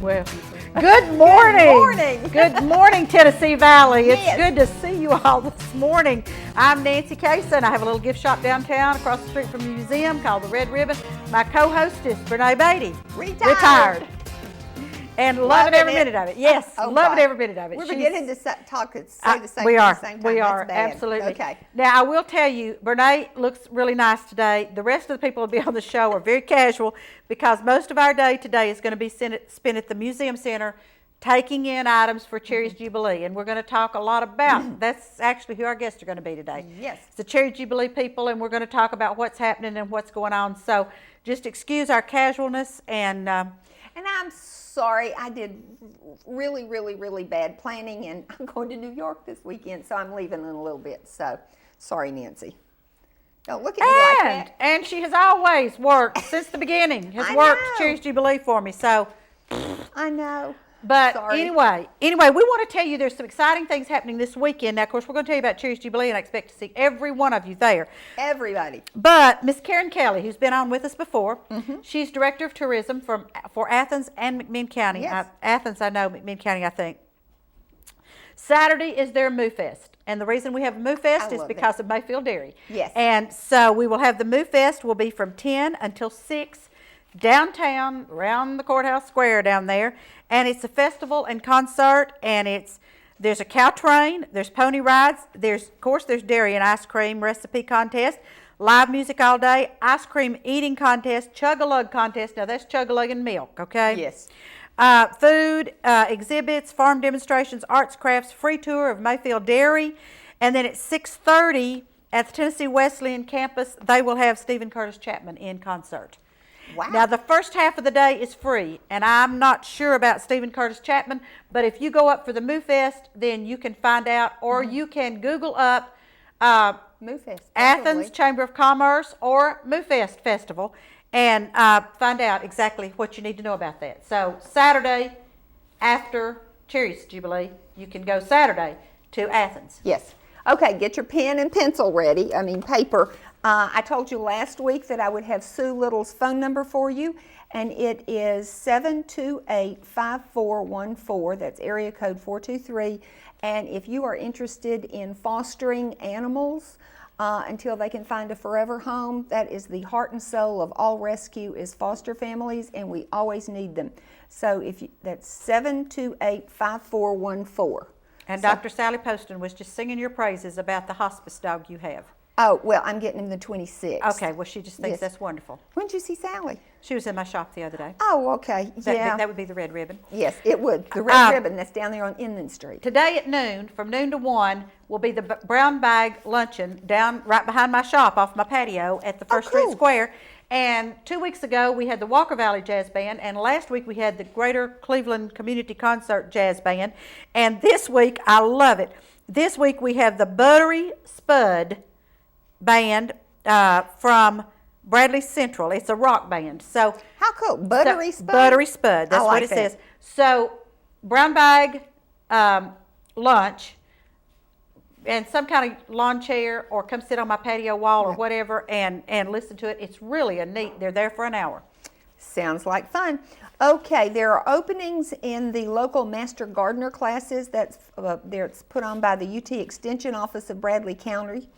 Well, good morning. Good morning. Good morning, Tennessee Valley. It's Yes. good to see you all this morning. I'm Nancy Cason. I have a little gift shop downtown across the street from the museum called the Red Ribbon. My co-host is Brene Beatty. Retired. And loving every minute of it. Yes, loving every minute of it. We're beginning to say the same we thing are. at the same time. We are, That's bad. absolutely. Okay. Now, I will tell you, Brene looks really nice today. The rest of the people who will be on the show are very casual because most of our day today is going to be spent at the Museum Center taking in items for Cherry's Jubilee. And we're going to talk a lot about, that's actually who our guests are going to be today. Yes. It's the Cherry Jubilee people, and we're going to talk about what's happening and what's going on. So just excuse our casualness and I'm sorry, I did really bad planning, and I'm going to New York this weekend, so I'm leaving in a little bit. So, sorry, Nancy. Don't look at me like that. And she has always worked since the beginning. Has worked Cherry's Jubilee for me. So I know. But Sorry. anyway, we want to tell you there's some exciting things happening this weekend. Now, of course, we're going to tell you about Cherry's Jubilee, and I expect to see every one of you there. Everybody. But Miss Karen Kelly, who's been on with us before, she's Director of Tourism for Athens and McMinn County. Yes. Athens, I know, McMinn County, I think. Saturday is their Moo Fest. And the reason we have a Moo Fest is because of Mayfield Dairy. Yes. And so we will have the Moo Fest will be from 10 until 6 downtown, around the courthouse square down there. And it's a festival and concert, and there's a cow train, there's pony rides, there's dairy and ice cream recipe contest, live music all day, ice cream eating contest, chug-a-lug contest. Now that's chug-a-lug and milk, okay? Yes. Food, exhibits, farm demonstrations, arts, crafts, free tour of Mayfield Dairy. And then at 6:30 at the Tennessee Wesleyan campus, they will have Stephen Curtis Chapman in concert. Wow. Now, the first half of the day is free, and I'm not sure about Stephen Curtis Chapman, but if you go up for the Moo Fest, then you can find out, or you can Google up Moo Fest. Athens Chamber of Commerce or Moo Fest Festival and find out exactly what you need to know about that. So, Saturday after Cherry's Jubilee, you can go Saturday to Athens. Yes. Okay, get your pen and pencil ready, paper. I told you last week that I would have Sue Little's phone number for you, and it is 728-5414. That's area code 423. And if you are interested in fostering animals until they can find a forever home, that is the heart and soul of all rescue is foster families, and we always need them. So that's 728-5414. And Dr. Sally Poston was just singing your praises about the hospice dog you have. Oh, well, I'm getting him the 26th. Okay, well, she just thinks that's wonderful. When did you see Sally? She was in my shop the other day. Oh, okay. That would be the Red Ribbon. Yes, it would. The Red Ribbon that's down there on Inland Street. Today at noon, from noon to 1, will be the brown bag luncheon down right behind my shop off my patio at the First Street Square. And 2 weeks ago, we had the Walker Valley Jazz Band, and last week we had the Greater Cleveland Community Concert Jazz Band. And this week, I love it. This week we have the Buttery Spud Band from Bradley Central. It's a rock band. So how cool. Buttery Spud? Buttery Spud. That's what it says. So brown bag lunch and some kind of lawn chair, or come sit on my patio wall or whatever and listen to it. It's really they're there for an hour. Sounds like fun. Okay, there are openings in the local Master Gardener classes. That's it's put on by the UT Extension Office of Bradley County.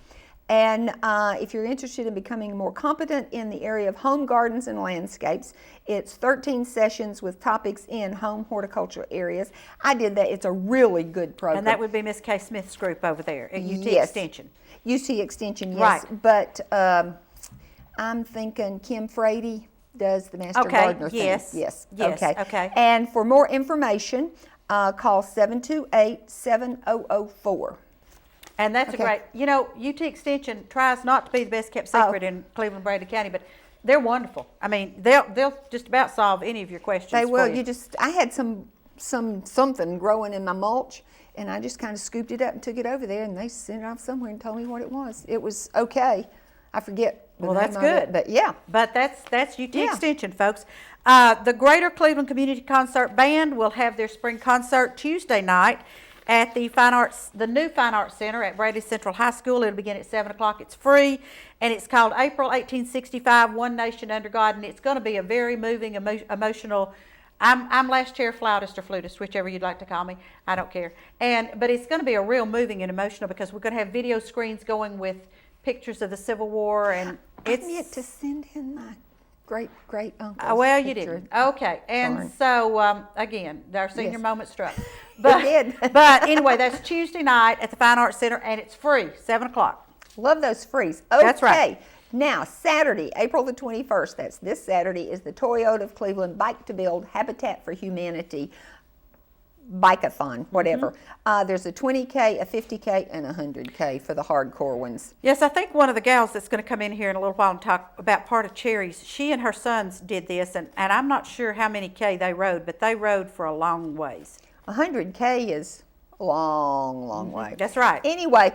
And if you're interested in becoming more competent in the area of home gardens and landscapes, it's 13 sessions with topics in home horticulture areas. I did that. It's a really good program. And that would be Miss Kay Smith's group over there at UT Extension. UT Extension, yes. Right. But I'm thinking Kim Frady does the Master Gardener thing. Yes. Okay. And for more information, call 728-7004. And that's a great, UT Extension tries not to be the best kept secret in Cleveland, Bradley County, but they're wonderful. I mean, they'll just about solve any of your questions. They will. I had something growing in my mulch, and I just kind of scooped it up and took it over there, and they sent it off somewhere and told me what it was. It was okay. I forget. Well, that's good. But yeah. But that's UT Extension, folks. The Greater Cleveland Community Concert Band will have their spring concert Tuesday night at the new Fine Arts Center at Bradley Central High School. It'll begin at 7 o'clock. It's free, and it's called April 1865, One Nation Under God, and it's going to be a very moving, emotional I'm last chair flautist or flutist, whichever you'd like to call me. I don't care. But it's going to be a real moving and emotional because we're going to have video screens going with pictures of the Civil War, and I need to send in my great uncle. well, you didn't. Okay, and Darn. so again, our senior Yes. moment struck. But, It did. but anyway, that's Tuesday night at the Fine Arts Center, and it's free, 7 o'clock. Love those frees. Okay. That's right. Now, Saturday, April the 21st, that's this Saturday, is the Toyota of Cleveland Bike to Build Habitat for Humanity Bike-a-thon, whatever. There's a 20K, a 50K, and a 100K for the hardcore ones. Yes, I think one of the gals that's going to come in here in a little while and talk about part of Cherries, she and her sons did this, and I'm not sure how many K they rode, but they rode for a long ways. 100K is a long way. That's right. Anyway,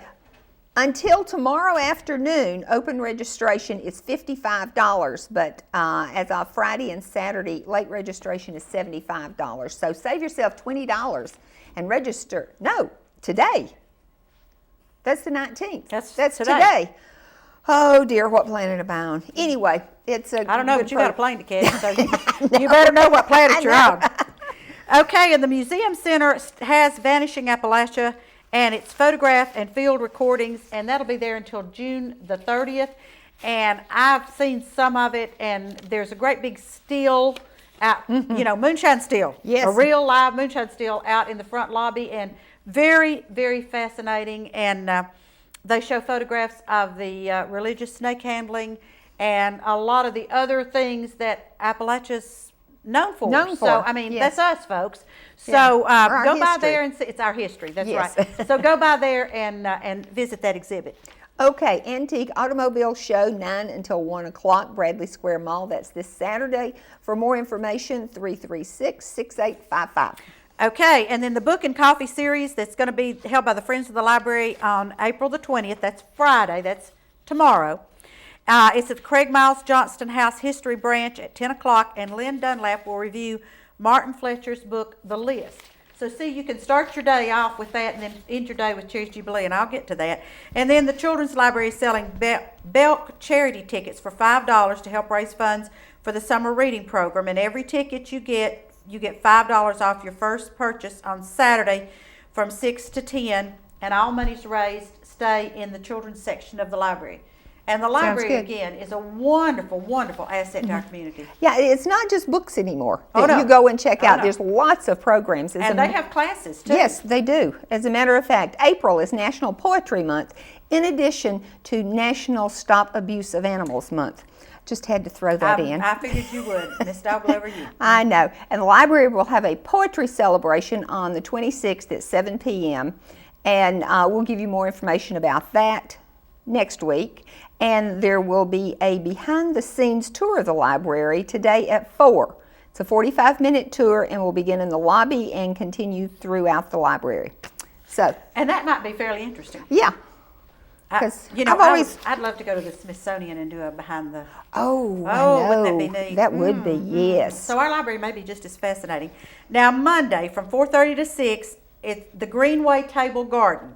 until tomorrow afternoon, open registration is $55, but as of Friday and Saturday, late registration is $75. So save yourself $20 and register. No, today. That's the 19th. That's today. Oh dear, what planet am I on? Anyway, it's a I don't know, good but you got a program. plane to catch, so you better know what planet I you're know. on. Okay, and the Museum Center has Vanishing Appalachia, and it's photograph and field recordings, and that'll be there until June the 30th. And I've seen some of it, and there's a great big still out, moonshine still. Yes. A real live moonshine still out in the front lobby, and very, very fascinating. And they show photographs of the religious snake handling and a lot of the other things that Appalachia's known for. So, I mean, yes. that's us, folks. Yeah. So Our go by history. there and see. It's our history. That's Yes. right. So go by there and visit that exhibit. Okay, Antique Automobile Show, 9 until 1 o'clock, Bradley Square Mall. That's this Saturday. For more information, 336-6855. Okay, and then the book and coffee series that's going to be held by the Friends of the Library on April the 20th. That's Friday. That's tomorrow. It's at the Craig Miles Johnston House History Branch at 10 o'clock, and Lynn Dunlap will review Martin Fletcher's book, The List. So see, you can start your day off with that and then end your day with Cherry's Jubilee, and I'll get to that. And then the Children's Library is selling Belk charity tickets for $5 to help raise funds for the summer reading program, and every ticket you get $5 off your first purchase on Saturday from 6 to 10, and all monies raised stay in the children's section of the library. And the library, good. again, is a wonderful, wonderful asset to our community. Yeah, it's not just books anymore Oh, that no. you go and check Oh, out. no. There's lots of programs. And they have classes, too. Yes, they do. As a matter of fact, April is National Poetry Month, in addition to National Stop Abuse of Animals Month. Just had to throw that in. I figured you would, Miss Dog Lover, you. I know. And the library will have a poetry celebration on the 26th at 7 p.m. And we'll give you more information about that next week. And there will be a behind-the-scenes tour of the library today at 4. It's a 45-minute tour and will begin in the lobby and continue throughout the librage. So, And that might be fairly interesting. yeah. I, 'Cause you know, I've always- I'd love to go to the Smithsonian and do a behind the... Oh, I Oh, know. wouldn't that be neat? That would be, yes. So our library may be just as fascinating. Now, Monday from 4:30 to 6, it's the Greenway Table Garden.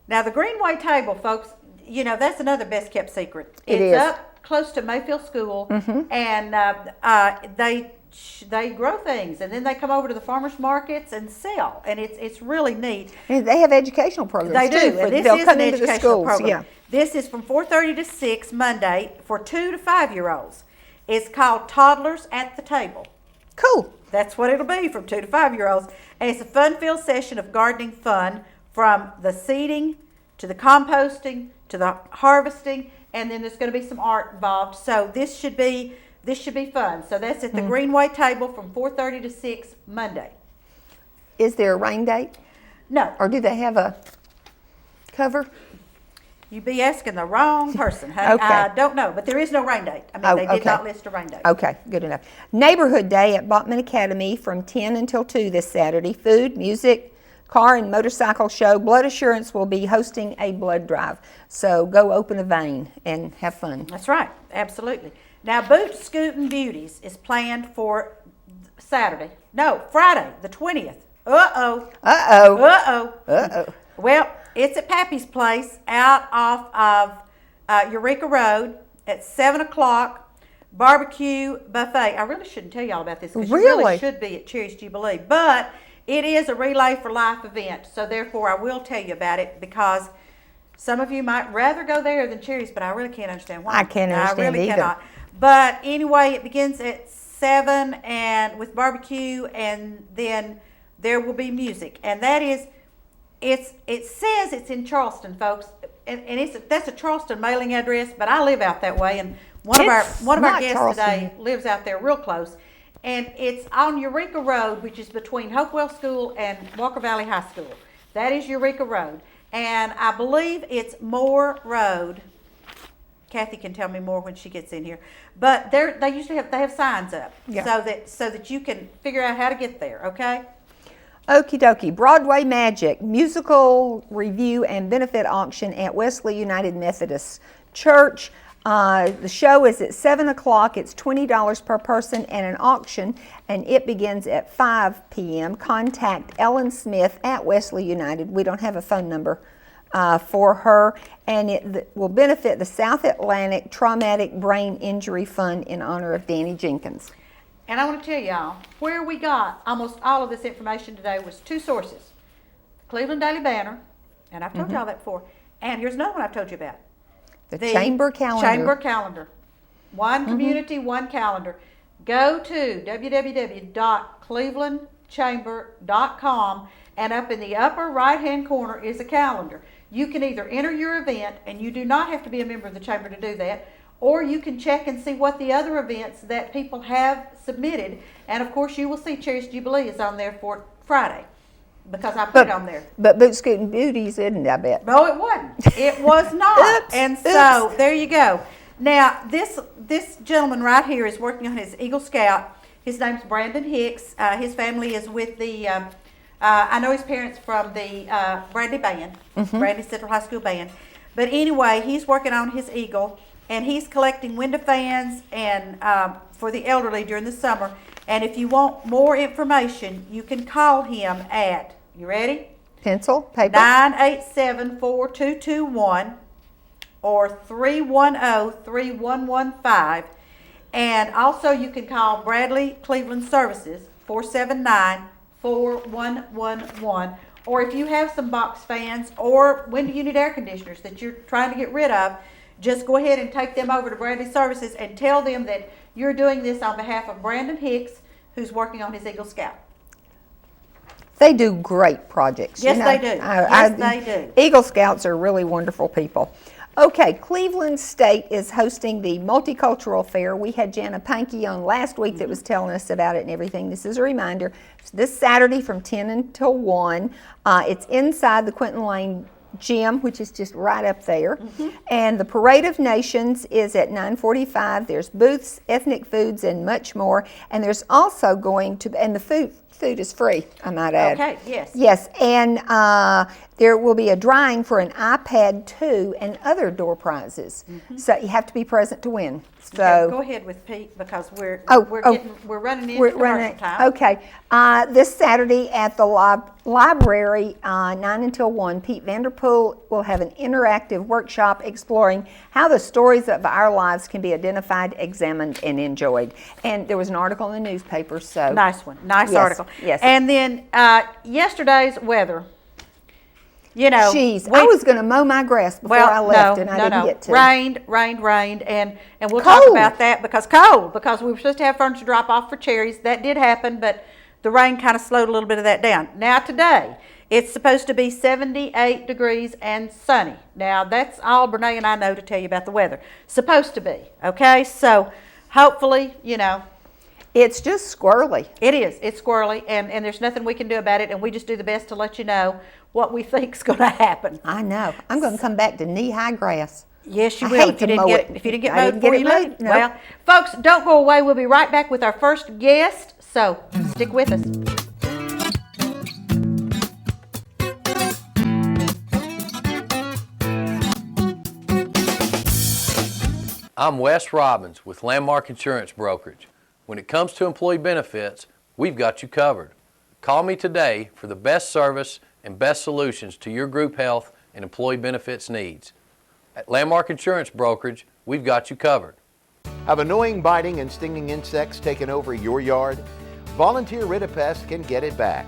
Now, the Greenway Table, folks, that's another best-kept secret. It It's is. up close to Mayfield School, and they grow things, and then they come over to the farmers markets and sell, and it's really neat. And they have educational programs They too. do, and this They'll is come an into the educational schools. program. Yeah. This is from 4:30 to 6 Monday for 2 to 5-year-olds. It's called Toddlers at the Table. Cool. That's what it'll be from 2 to 5-year-olds. And it's a fun-filled session of gardening fun, from the seeding to the composting to the harvesting, and then there's going to be some art involved. So this should be fun. So that's at the Greenway Table from 4:30 to 6 Monday. Is there a rain date? No, Or do they have a cover? you'd be asking the wrong person, honey. Okay. I don't know, but there is no rain date. I mean, Oh, they did okay. not list a rain date. Okay, good enough. Neighborhood Day at Bachman Academy from 10 until 2 this Saturday. Food, music, car and motorcycle show. Blood Assurance will be hosting a blood drive. So go open a vein and have fun. That's right, absolutely. Now, Boot Scootin' Beauties is planned for Friday, the 20th. Uh-oh. Uh-oh. Uh-oh. Uh-oh. Well, it's at Pappy's Place out off of Eureka Road at 7 o'clock. barbecue buffet. I really shouldn't tell y'all about this because you Really? really should be at Cherry's Jubilee. But it is a Relay for Life event, so therefore I will tell you about it because some of you might rather go there than Cherry's, but I really can't understand why. I can't understand I really either. cannot. But anyway, it begins at 7 and with barbecue, and then there will be music, and that is, it says it's in Charleston, folks, and that's a Charleston mailing address, but I live out that way, and one of our not guests Charleston. today lives out there real close, and it's on Eureka Road, which is between Hopewell School and Walker Valley High School. That is Eureka Road, and I believe it's Moore Road. Kathy can tell me more when she gets in here, but they usually have signs up, Yeah. so that you can figure out how to get there. Okay. Okie dokie. Broadway Magic, musical review and benefit auction at Wesley United Methodist Church. The show is at 7 o'clock. It's $20 per person and an auction, and it begins at 5 p.m. Contact Ellen Smith at Wesley United. We don't have a phone number for her, and it will benefit the South Atlantic Traumatic Brain Injury Fund in honor of Danny Jenkins. And I want to tell y'all, where we got almost all of this information today was two sources. The Cleveland Daily Banner, and I've told y'all that before, and here's another one I've told you about. The Chamber Calendar. Chamber Calendar. One community, one calendar. Go to www.clevelandchamber.com, and up in the upper right-hand corner is a calendar. You can either enter your event, and you do not have to be a member of the Chamber to do that, or you can check and see what the other events that people have submitted. And of course, you will see Cherry's Jubilee is on there for Friday because I put it on there. But Boot Scootin' Beauties isn't, I bet. No, it wasn't. It was not. Oops, And so oops. there you go. Now, this gentleman right here is working on his Eagle Scout. His name's Brandon Hicks. His family is with the, I know his parents from the Bradley Band, Bradley Central High School Band. But anyway, he's working on his Eagle. And he's collecting window fans and for the elderly during the summer. And if you want more information, you can call him at, you ready? Pencil, paper. 987-4221 or 310-3115. And also you can call Bradley Cleveland Services, 479-4111. Or if you have some box fans or window unit air conditioners that you're trying to get rid of, just go ahead and take them over to Bradley Services and tell them that you're doing this on behalf of Brandon Hicks, who's working on his Eagle Scout. They do great projects. Yes, they do. Yes, they do. Eagle Scouts are really wonderful people. Okay, Cleveland State is hosting the Multicultural Fair. We had Jana Pankey on last week that was telling us about it and everything. This is a reminder. It's this Saturday from 10 until 1. It's inside the Quentin Lane Gym, which is just right up there. And the Parade of Nations is at 9:45. There's booths, ethnic foods, and much more. And there's also going to, and the food is free, I might add. Okay, yes. Yes, and there will be a drawing for an iPad 2 and other door prizes. So you have to be present to win. So Okay, go ahead with Pete because we're running into commercial time. Okay, this Saturday at the library, 9 until 1, Pete Vanderpool will have an interactive workshop exploring how the stories of our lives can be identified, examined, and enjoyed. And there was an article in the newspaper, so. Nice one, nice Yes, article. yes. And then yesterday's weather. You know, Jeez, I was going to mow my grass before I left, and I didn't get to. Rained, and we'll Cold. talk about that because we were supposed to have furniture drop off for Cherries. That did happen, but the rain kind of slowed a little bit of that down. Now today, it's supposed to be 78 degrees and sunny. Now that's all Brene and I know to tell you about the weather. Supposed to be, okay? So hopefully, you know. It's just squirrely. It is. It's squirrely, and there's nothing we can do about it, and we just do the best to let you know what we think's going to happen. I know. I'm going to come back to knee-high grass. Yes, you I will. hate If you to didn't mow get it. if you didn't get I mowed didn't before get you it leave. mowed, no. Well, folks, don't go away. We'll be right back with our first guest. So stick with us. I'm Wes Robbins with Landmark Insurance Brokerage. When it comes to employee benefits, we've got you covered. Call me today for the best service and best solutions to your group health and employee benefits needs. At Landmark Insurance Brokerage, we've got you covered. Have annoying biting and stinging insects taken over your yard? Volunteer Rid-A-Pest can get it back.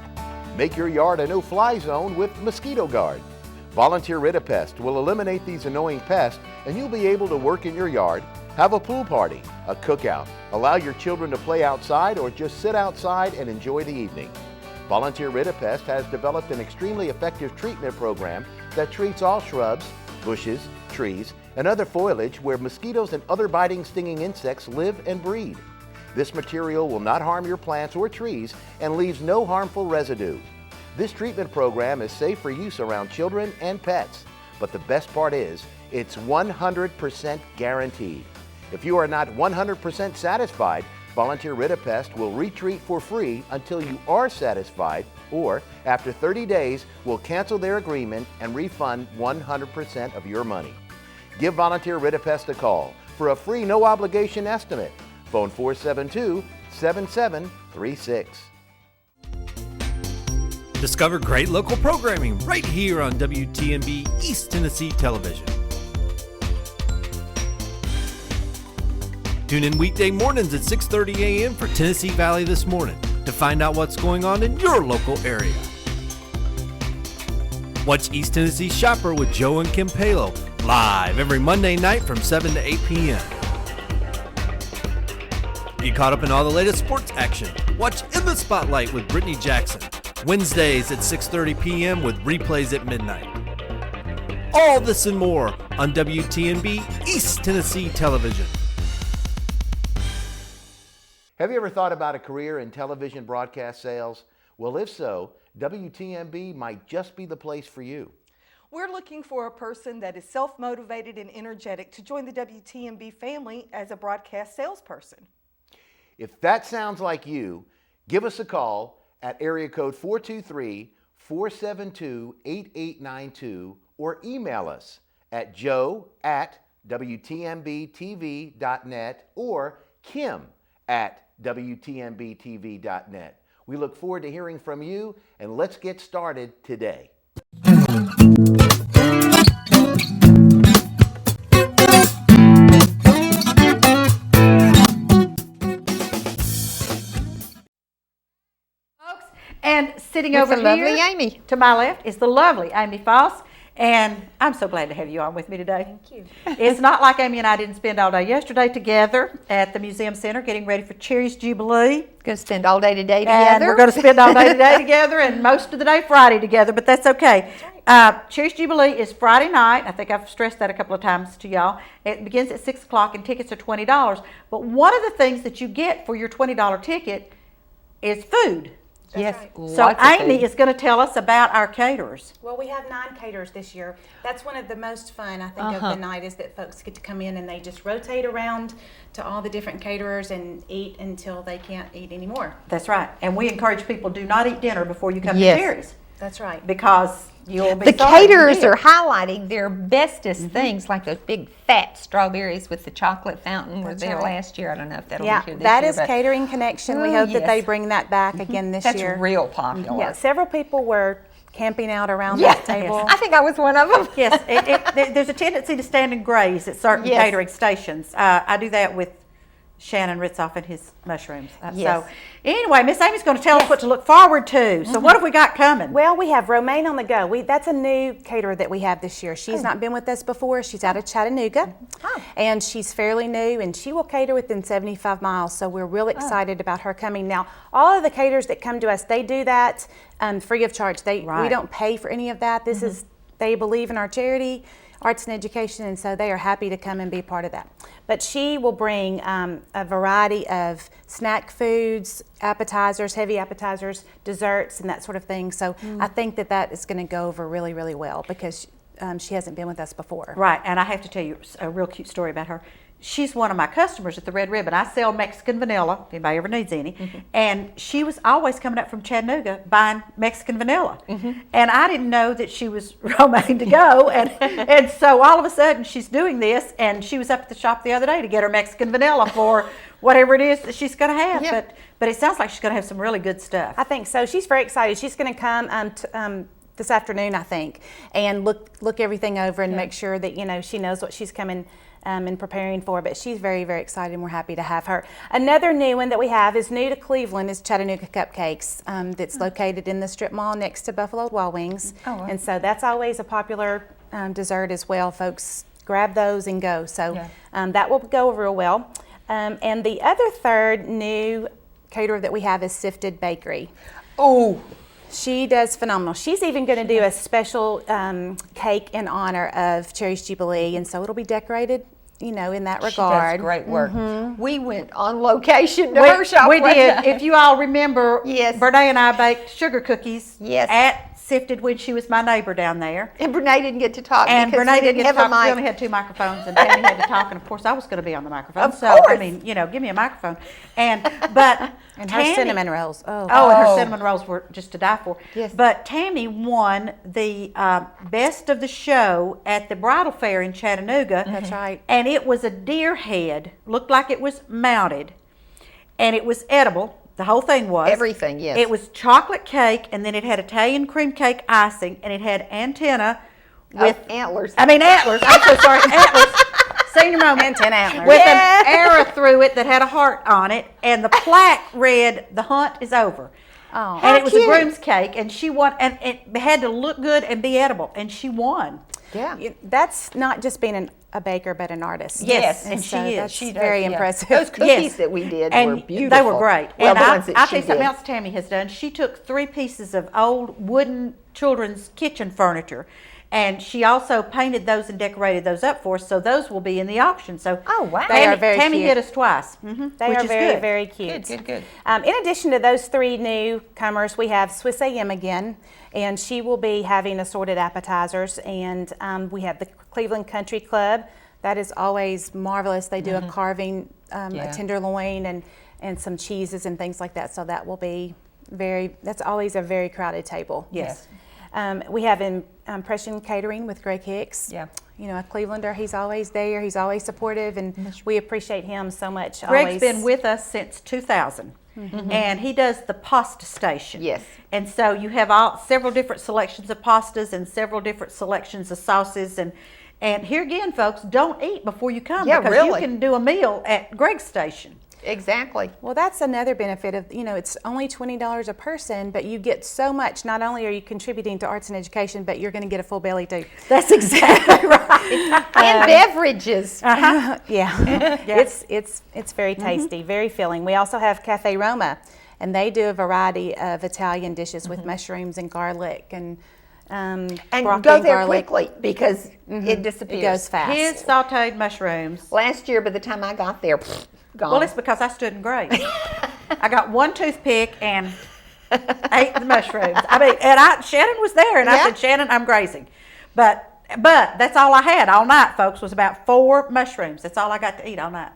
Make your yard a no-fly zone with Mosquito Guard. Volunteer Rid-A-Pest will eliminate these annoying pests, and you'll be able to work in your yard, have a pool party, a cookout, allow your children to play outside, or just sit outside and enjoy the evening. Volunteer Rid-A-Pest has developed an extremely effective treatment program that treats all shrubs, bushes, trees, and other foliage where mosquitoes and other biting, stinging insects live and breed. This material will not harm your plants or trees and leaves no harmful residue. This treatment program is safe for use around children and pets, but the best part is it's 100% guaranteed. If you are not 100% satisfied, Volunteer Rid-A-Pest will retreat for free until you are satisfied, or after 30 days, will cancel their agreement and refund 100% of your money. Give Volunteer Rid-A-Pest a call for a free no-obligation estimate. Phone 472-7736. Discover great local programming right here on WTMB East Tennessee Television. Tune in weekday mornings at 6:30 a.m. for Tennessee Valley This Morning to find out what's going on in your local area. Watch East Tennessee Shopper with Joe and Kim Palo live every Monday night from 7 to 8 p.m. Get caught up in all the latest sports action. Watch In the Spotlight with Brittany Jackson, Wednesdays at 6:30 p.m. with replays at midnight. All this and more on WTMB East Tennessee Television. Have you ever thought about a career in television broadcast sales? Well, if so, WTMB might just be the place for you. We're looking for a person that is self-motivated and energetic to join the WTMB family as a broadcast salesperson. If that sounds like you, give us a call at area code 423-472-8892 or email us at joe@wtmbtv.net or kim@wtmbtv.net. We look forward to hearing from you, and let's get started today. And sitting With over the lovely here Amy. to my left is the lovely Amy Foss. And I'm so glad to have you on with me today. Thank you. It's not like Amy and I didn't spend all day yesterday together at the Museum Center getting ready for Cherry's Jubilee. Going to spend all day today together. And we're going to spend all day today together and most of the day Friday together, but that's okay. Cherry's Jubilee is Friday night. I think I've stressed that a couple of times to y'all. It begins at 6 o'clock and tickets are $20. But one of the things that you get for your $20 ticket is food. Yes, right. So lots of Amy food. is going to tell us about our caterers. Well, we have 9 caterers this year. That's one of the most fun, I think, of the night is that folks get to come in and they just rotate around to all the different caterers and eat until they can't eat anymore. That's right. And we encourage people, do not eat dinner before you come Yes. to Cherry's. That's right. Because you'll be The sorry you caterers did. are highlighting their bestest things, like those big fat strawberries with the chocolate fountain were That's there right. last year. I don't know if that'll Yeah, be here this that year. is but Catering Connection. We Oh, hope that they yes. bring that back again this That's year. real popular. Yeah, several people were camping out around Yeah, that table. I think I was one of them. Yes, there's a tendency to stand and graze at certain Yes. catering stations. I do that with Shannon Ritzoff and his mushrooms. Yes. So anyway, Miss Amy's going to tell us what to look forward to. So what have we got coming? Well, we have Romaine on the Go. That's a new caterer that we have this year. She's not been with us before. She's out of Chattanooga, and she's fairly new, and she will cater within 75 miles. So we're real excited about her coming. Now, all of the caterers that come to us, they do that free of charge. We Right. don't pay for any of that. This is, they believe in our charity, arts and education, and so they are happy to come and be part of that. But she will bring a variety of snack foods, appetizers, heavy appetizers, desserts, and that sort of thing. So I think that is going to go over really, really well because she hasn't been with us before. Right, and I have to tell you a real cute story about her. She's one of my customers at the Red Ribbon. I sell Mexican vanilla, if anybody ever needs any. And she was always coming up from Chattanooga buying Mexican vanilla. And I didn't know that she was Romaine to go. And so all of a sudden she's doing this, and she was up at the shop the other day to get her Mexican vanilla for whatever it is that she's going to have. Yeah. But it sounds like she's going to have some really good stuff. I think so. She's very excited. She's going to come this afternoon, I think, and look everything over and make sure that she knows what she's coming and preparing for, but she's very, very excited, and we're happy to have her. Another new one that we have is new to Cleveland is Chattanooga Cupcakes. That's located in the strip mall next to Buffalo Wild Wings. Oh, wow. And so that's always a popular dessert as well. Folks grab those and go. So that will go real well. And the other third new caterer that we have is Sifted Bakery. Oh, she does phenomenal. She's even going to do a special cake in honor of Cherry's Jubilee, and so it'll be decorated, in that regard. she does great work. We went on location to her shop. We one did. time. If you all remember, Yes. Bernay and I baked sugar cookies Yes. at Sifted when she was my neighbor down there. And Brene didn't get to talk And because Bernay we didn't get to have a talk. We mic. only had 2 microphones, and Tammy had to talk. And of course, I was going to be on the microphone. Of so I course. mean, give me a microphone. But And her Tammy- cinnamon rolls. Oh, and her Oh. cinnamon rolls were just to die for. Yes. But Tammy won the best of the show at the bridal fair in Chattanooga. That's right. And it was a deer head, looked like it was mounted, and it was edible. The whole thing was. Everything, yes. It was chocolate cake, and then it had Italian cream cake icing, and it had antenna with antlers. antlers. I'm so sorry, antlers. Senior moment. And 10 antlers. With an arrow through it that had a heart on it, and the plaque read, "The hunt is over." Oh. And it was cute. a groom's cake, and she won, and it had to look good and be edible, and she won. Yeah. That's not just being a baker, but an artist. Yes, and and so she is. That's She does, very yeah. impressive. Those cookies Yes. that we did And were beautiful. they were great. Well, and the ones that I'll she tell you something did. else Tammy has done. She took 3 pieces of old wooden children's kitchen furniture, and she also painted those and decorated those up for us. So those will be in the auction. So Oh, wow. They are Tammy, very Tammy cute. hit us twice, They which are is very, good. very cute. Good. In addition to those 3 newcomers, we have Swiss AM again, and she will be having assorted appetizers. And we have the Cleveland Country Club. That is always marvelous. They do a carving, Yeah. a tenderloin, and some cheeses and things like that. So that will be that's always a very crowded table. Yes. We have Impression Catering with Greg Hicks. Yeah. A Clevelander. He's always there. He's always supportive, and we appreciate him so much. Greg's always. been with us since 2000, and he does the pasta station. Yes. And so you have several different selections of pastas and several different selections of sauces. And here again, folks, don't eat before you come, Yeah, because really. you can do a meal at Greg's station. Exactly. Well, that's another benefit of, it's only $20 a person, but you get so much. Not only are you contributing to arts and education, but you're going to get a full belly too. That's exactly right. And beverages. Yeah. Yeah. It's very tasty, very filling. We also have Cafe Roma, and they do a variety of Italian dishes with mushrooms and garlic and And broccoli go and there garlic. quickly because it disappears. It goes fast. His sauteed mushrooms. Last year, by the time I got there, gone. Well, it's because I stood and grazed. I got 1 toothpick and ate the mushrooms. Shannon was there, and I Yeah. said, "Shannon, I'm grazing," but that's all I had all night, folks. Was about 4 mushrooms. That's all I got to eat all night.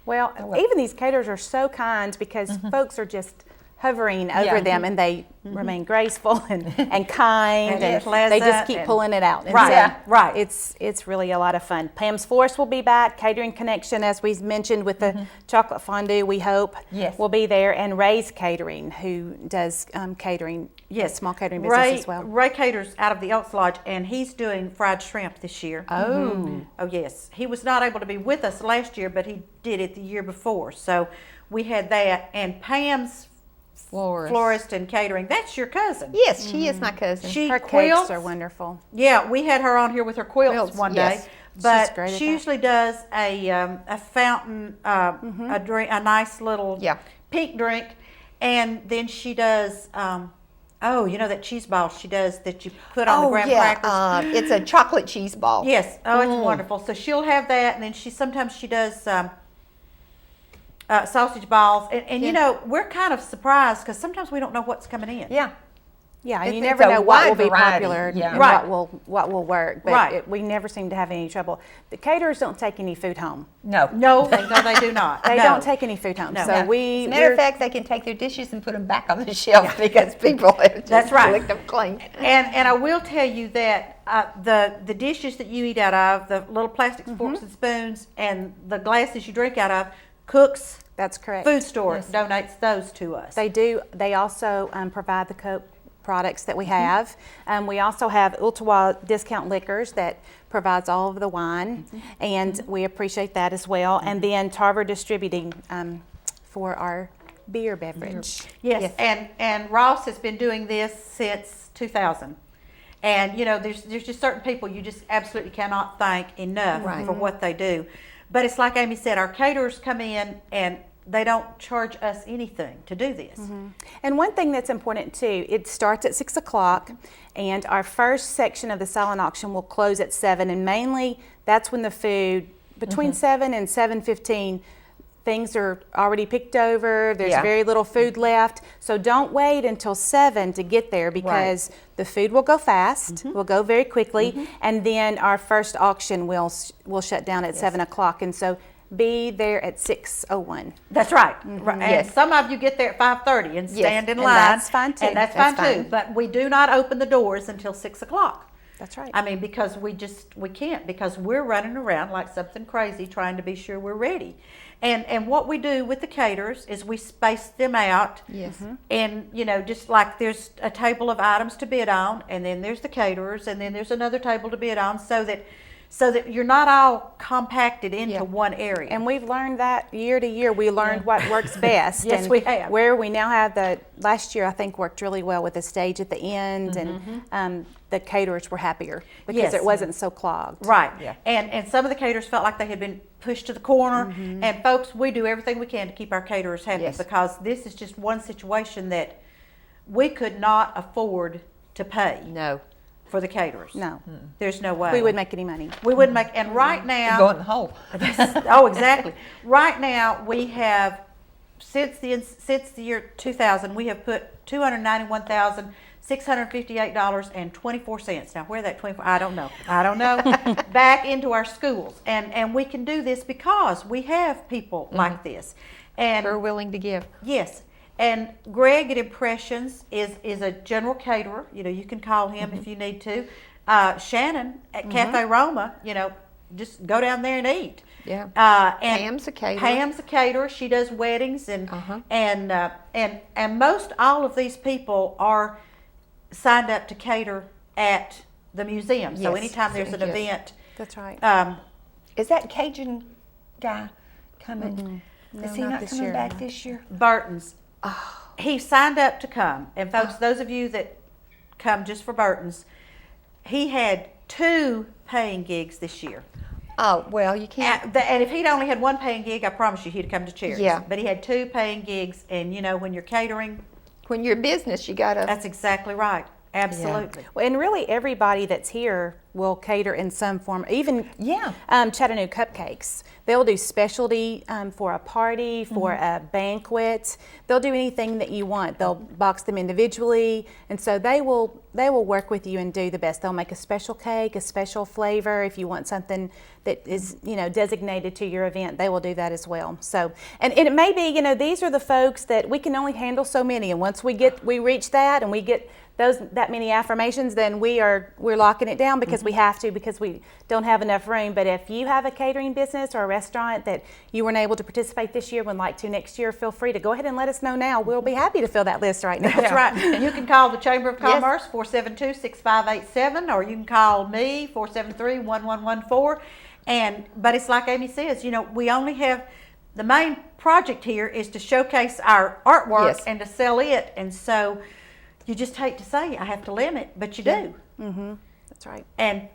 Well, even these caterers are so kind because folks are just hovering over them, and they remain graceful and kind, And and pleasant they just keep and- pulling it out. And Right, so yeah, right. It's really a lot of fun. Pam's Forest will be back. Catering Connection, as we mentioned, with the chocolate fondue, we hope Yes. will be there, and Ray's Catering, who does catering, small catering business Ray, as well. Ray caters out of the Elks Lodge, and he's doing fried shrimp this year. Oh. Oh, yes. He was not able to be with us last year, but he did it the year before. So we had that. And Pam's Florist and Catering, that's your cousin. Yes, she is my cousin. She Her quilts. cakes are wonderful. Yeah, we had her on here with her quilts one day. yes. But great at she that. usually does a fountain, a drink, a nice little Yeah. pink drink, and then she does. That cheese ball she does that you put on the graham crackers. It's a chocolate cheese ball. Yes. Oh, it's wonderful. So she'll have that, and then sometimes she does sausage balls, and we're kind of surprised because sometimes we don't know what's coming in. Yeah. Yeah, and you It's never a know what will wide be variety, popular yeah. and Right. what will work. But Right. we never seem to have any trouble. The caterers don't take any food home. No. No, they do not. They No. don't take any food home. No. So No. As a matter we're- of fact, they can take their dishes and put them back on the shelf because people have just That's right. licked them clean. And I will tell you that the dishes that you eat out of, the little plastic forks and spoons, and the glasses you drink out of, Cook's That's correct. Food Store donates those to us. They do. They also provide the Coke products that we have. We also have Ultra Discount Liquors that provides all of the wine, and we appreciate that as well. And then Tarver Distributing for our beer beverage. Yes, and Ross has been doing this since 2000. And, you know, there's just certain people you just absolutely cannot thank enough for what they do. But it's like Amy said, our caterers come in and they don't charge us anything to do this. And one thing that's important too, it starts at 6 o'clock, and our first section of the silent auction will close at 7, and mainly that's when the food, between 7 and 7:15, things are already picked over, there's very little food left. So don't wait until 7 to get there, because the food will go fast, will go very quickly, and then our first auction will shut down at 7 o'clock. And so be there at 6:01. That's right. And some of you get there at 5:30 and stand in line. And that's fine too. And that's fine too. But we do not open the doors until 6 o'clock. That's right. I mean, because we can't, because we're running around like something crazy trying to be sure we're ready. And what we do with the caterers is we space them out. Yes. And, you know, just like there's a table of items to bid on, and then there's the caterers, and then there's another table to bid on, so that you're not all compacted into one area. And we've learned that year to year. We learned what works best. Yes, and we have. Where we now have last year I think worked really well with the stage at the end, and the caterers were happier because it wasn't so clogged. Right. Yeah. And some of the caterers felt like they had been pushed to the corner. And folks, we do everything we can to keep our caterers happy, because this is just one situation that we could not afford to pay. No. For the caterers. No. There's no way. We wouldn't make any money. We wouldn't make, and right now. Go in the hole. Oh, exactly. Right now, we have, since the year 2000, we have put $291,658.24. Now, where that 24? I don't know. Back into our schools, and we can do this because we have people like this, and We're willing to give. yes. And Greg at Impressions is a general caterer. You know, you can call him if you need to. Shannon at Cafe Roma, you know, just go down there and eat. Yeah. And Pam's a caterer. Pam's a caterer. She does weddings and most all of these people are signed up to cater at the museum. So Yes. anytime there's an Yes. event, That's right. Is that Cajun guy coming? Is he not not this coming year. back this year? Burton's. He signed up to come, and folks, those of you that come just for Burton's, he had 2 paying gigs this year. Oh, well, you can't. And if he'd only had 1 paying gig, I promise you he'd come to Cherry's. Yeah. But he had 2 paying gigs, and you know, when you're catering, When you're a business, you got to. that's exactly right. Absolutely. Well, and really everybody that's here will cater in some form. Even Chattanooga Cupcakes, they'll do specialty for a party, for a banquet. They'll do anything that you want. They'll box them individually, and so they will work with you and do the best. They'll make a special cake, a special flavor. If you want something that is, you know, designated to your event, they will do that as well. So, and it may be, you know, these are the folks that we can only handle so many, and once we reach that and we get that many affirmations, then we're locking it down because we have to, because we don't have enough room. But if you have a catering business or a restaurant that you weren't able to participate this year, would like to next year, feel free to go ahead and let us know now. We'll be happy to fill that list right now. That's right. And you can call the Chamber of Commerce, 472-6587, or you can call me, 473-1114. But it's like Amy says, you know, we only have, the main project here is to showcase our artwork and to sell it. And so you just hate to say I have to limit, but you do. That's right. And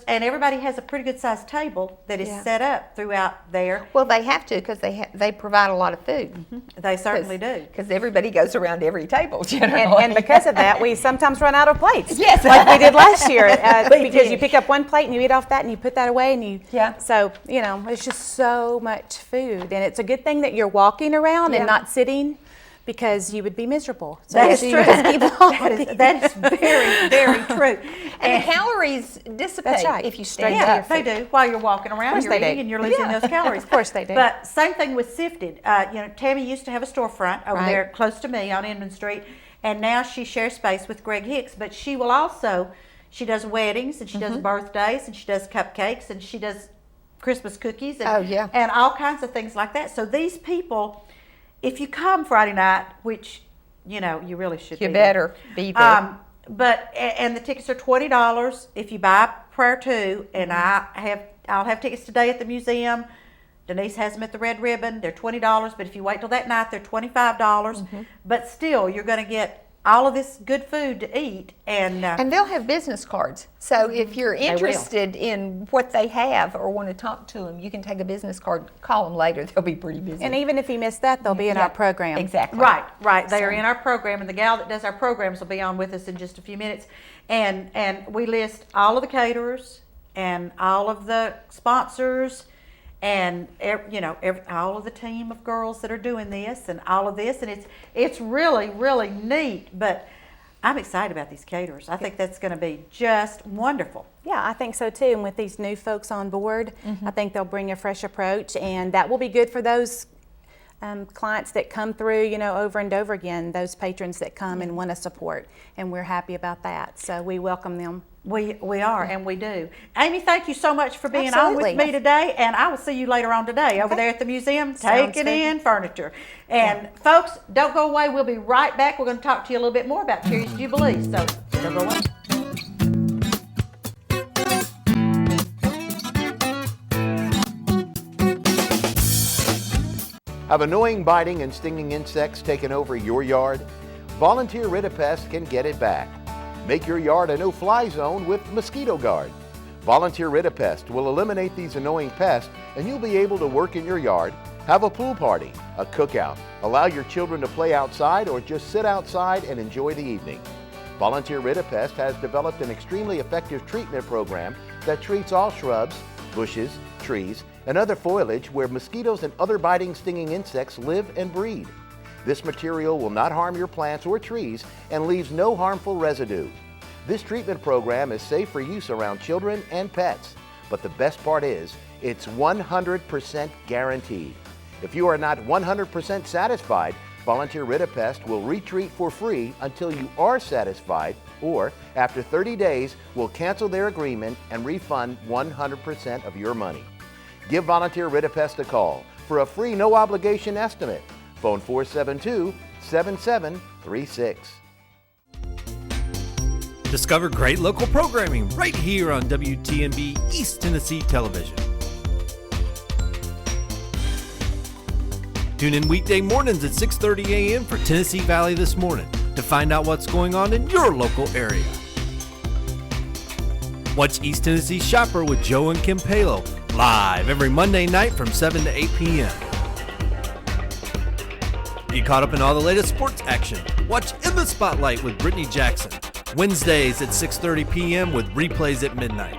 everybody has a pretty good sized table that is set up throughout there. Well, they have to, because they provide a lot of food. They certainly do. Because everybody goes around every table generally. And because of that, we sometimes run out of plates. Yes. Like we did last year. Because did. you pick up one plate and you eat off that and you put that away and you. Yeah. So, you know, it's just so much food. And it's a good thing that you're walking around and not sitting, because you would be miserable. So That is you true. just keep walking. That is very, very true. And the calories dissipate That's right. if you stand Yeah, up. they do. While you're walking around, you're they do. eating and you're losing those calories. Of course they do. But same thing with Sifted. You know, Tammy used to have a storefront over there close to me on Inman Street, and now she shares space with Greg Hicks. But she will also, she does weddings, and she does birthdays, and she does cupcakes, and she does Christmas cookies, and, and all kinds of things like that. So these people, if you come Friday night, which you know, you really should You be there. better be there. And the tickets are $20 if you buy prior to, and I'll have tickets today at the museum. Denise has them at the Red Ribbon. They're $20, but if you wait till that night, they're $25. But still, you're going to get all of this good food to eat, and they'll have business cards. So if you're will. interested in what they have or want to talk to them, you can take a business card, call them later. They'll be pretty busy. And even if you miss that, they'll be in our program. Exactly. Right. They are in our program, and the gal that does our programs will be on with us in just a few minutes. And we list all of the caterers and all of the sponsors and all of the team of girls that are doing this and all of this, and it's really, really neat. But I'm excited about these caterers. I think that's going to be just wonderful. Yeah, I think so too. And with these new folks on board, I think they'll bring a fresh approach, and that will be good for those clients that come through, over and over again, those patrons that come and want to support, and we're happy about that. So we welcome them. We are, and we do. Amy, thank you so much for being Absolutely. on with me today, and I will see you later on today over there at the museum taking in furniture. And folks, don't go away. We'll be right back. We're going to talk to you a little bit more about Cherry's Jubilee, so don't go away. Have annoying biting and stinging insects taken over your yard? Volunteer Ridipest can get it back. Make your yard a no-fly zone with Mosquito Guard. Volunteer Ridipest will eliminate these annoying pests, and you'll be able to work in your yard, have a pool party, a cookout, allow your children to play outside, or just sit outside and enjoy the evening. Volunteer Ridipest has developed an extremely effective treatment program that treats all shrubs, bushes, trees, and other foliage where mosquitoes and other biting, stinging insects live and breed. This material will not harm your plants or trees and leaves no harmful residue. This treatment program is safe for use around children and pets, but the best part is it's 100% guaranteed. If you are not 100% satisfied, Volunteer Ridipest will retreat for free until you are satisfied, or after 30 days, will cancel their agreement and refund 100% of your money. Give Volunteer Ridipest a call for a free no-obligation estimate. Phone 472-7736. Discover great local programming right here on WTMB East Tennessee Television. Tune in weekday mornings at 6:30 a.m. for Tennessee Valley This Morning to find out what's going on in your local area. Watch East Tennessee Shopper with Joe and Kim Palo live every Monday night from 7 to 8 p.m. Be caught up in all the latest sports action. Watch In the Spotlight with Brittany Jackson, Wednesdays at 6:30 p.m. with replays at midnight.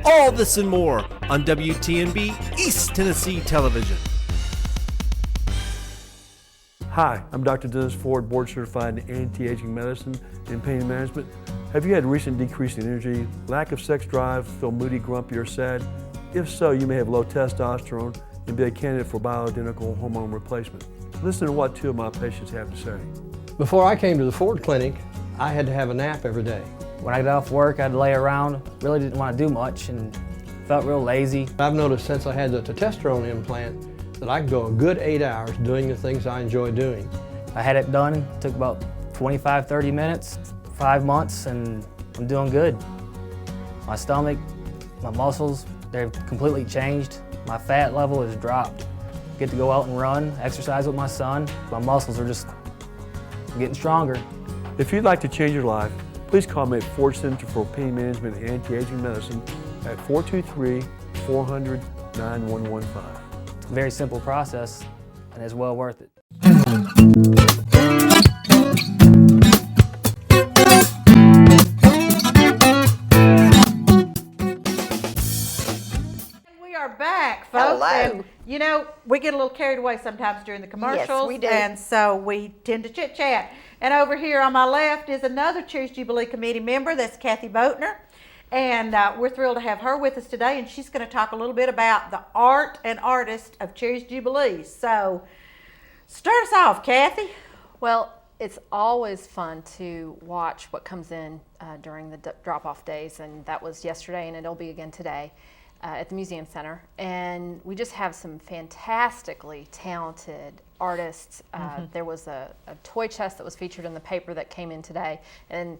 All this and more on WTMB East Tennessee Television. Hi, I'm Dr. Dennis Ford, board certified in anti-aging medicine and pain management. Have you had recent decrease in energy, lack of sex drive, feel moody, grumpy, or sad? If so, you may have low testosterone and be a candidate for bioidentical hormone replacement. Listen to what two of my patients have to say. Before I came to the Ford Clinic, I had to have a nap every day. When I got off work, I'd lay around, really didn't want to do much and felt real lazy. I've noticed since I had the testosterone implant that I can go a good 8 hours doing the things I enjoy doing. I had it done, took about 25, 30 minutes, 5 months, and I'm doing good. My stomach, my muscles, they've completely changed. My fat level has dropped. Get to go out and run, exercise with my son. My muscles are just getting stronger. If you'd like to change your life, please call me at Ford Center for Pain Management and Anti-Aging Medicine at 423-400-9115. It's a very simple process, and it's well worth it. We are back, folks. Hello. And, we get a little carried away sometimes during the commercials. we do. And so we tend to chit-chat. And over here on my left is another Cherry's Jubilee Committee member. That's Kathy Boatner. And we're thrilled to have her with us today. And she's going to talk a little bit about the art and artist of Cherry's Jubilee. So start us off, Kathy. Well, it's always fun to watch what comes in during the drop-off days, and that was yesterday, and it'll be again today. at the Museum Center, and we just have some fantastically talented artists. There was a toy chest that was featured in the paper that came in today, and